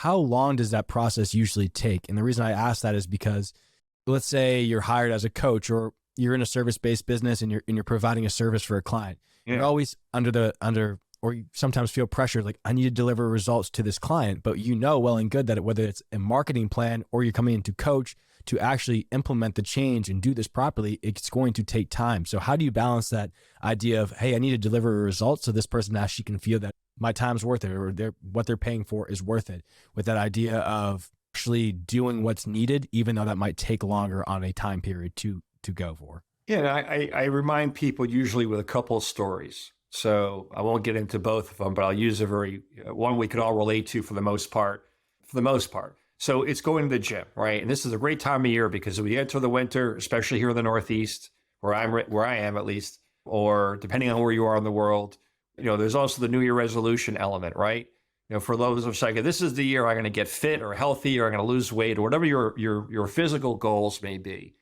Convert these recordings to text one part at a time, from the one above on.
how long does that process usually take? And the reason I ask that is because let's say you're hired as a coach, or you're in a service-based business and you're providing a service for a client. You're always or you sometimes feel pressure, like I need to deliver results to this client, but you know well and good that whether it's a marketing plan or you're coming in to coach to actually implement the change and do this properly, it's going to take time. So how do you balance that idea of, hey, I need to deliver a result so this person actually can feel that my time's worth it, or what they're paying for is worth it, with that idea of actually doing what's needed, even though that might take longer on a time period to go for? Yeah, I remind people usually with a couple of stories. So I won't get into both of them, but I'll use one we could all relate to for the most part. So it's going to the gym, right? And this is a great time of year because we enter the winter, especially here in the Northeast, where I am at least, or depending on where you are in the world. There's also the New Year resolution element, right? For those of us like, this is the year I'm going to get fit or healthy, or I'm going to lose weight, or whatever your physical goals may be.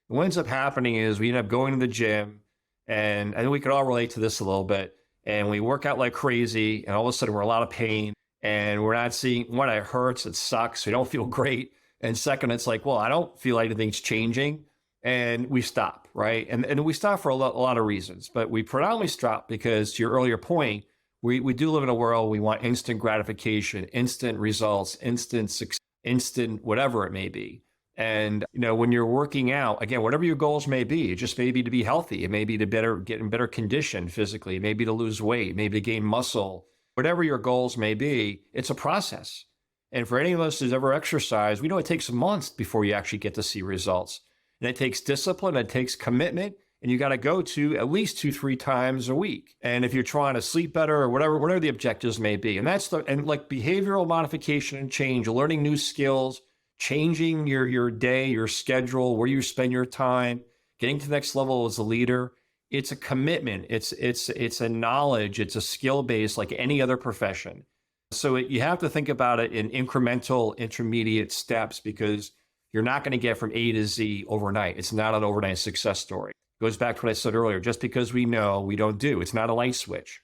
What ends up happening is we end up going to the gym, and I think we could all relate to this a little bit. And we work out like crazy, and all of a sudden we're in a lot of pain, and we're not seeing, one, it hurts, it sucks, we don't feel great. And second, it's like, well, I don't feel like anything's changing. And we stop, right? And we stop for a lot of reasons, but we predominantly stop because, to your earlier point, we do live in a world, we want instant gratification, instant results, instant success, instant whatever it may be. And, when you're working out, again, whatever your goals may be, it just may be to be healthy. It may be to get in better condition physically. It may be to lose weight, maybe to gain muscle, whatever your goals may be, it's a process. And for any of us who's ever exercised, we know it takes months before you actually get to see results. And it takes discipline, it takes commitment, and you got to go to at least 2-3 times a week. And if you're trying to sleep better or whatever the objectives may be, and like behavioral modification and change, learning new skills, changing your day, your schedule, where you spend your time, getting to the next level as a leader, it's a commitment. It's a knowledge. It's a skill base like any other profession. So you have to think about it in incremental, intermediate steps, because you're not going to get from A to Z overnight. It's not an overnight success story. It goes back to what I said earlier. Just because we know, we don't do. It's not a light switch.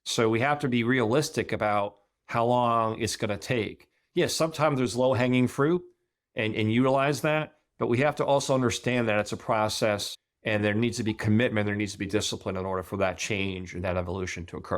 So we have to be realistic about how long it's going to take. Yes, sometimes there's low-hanging fruit, and utilize that, but we have to also understand that it's a process, and there needs to be commitment, there needs to be discipline in order for that change and that evolution to occur.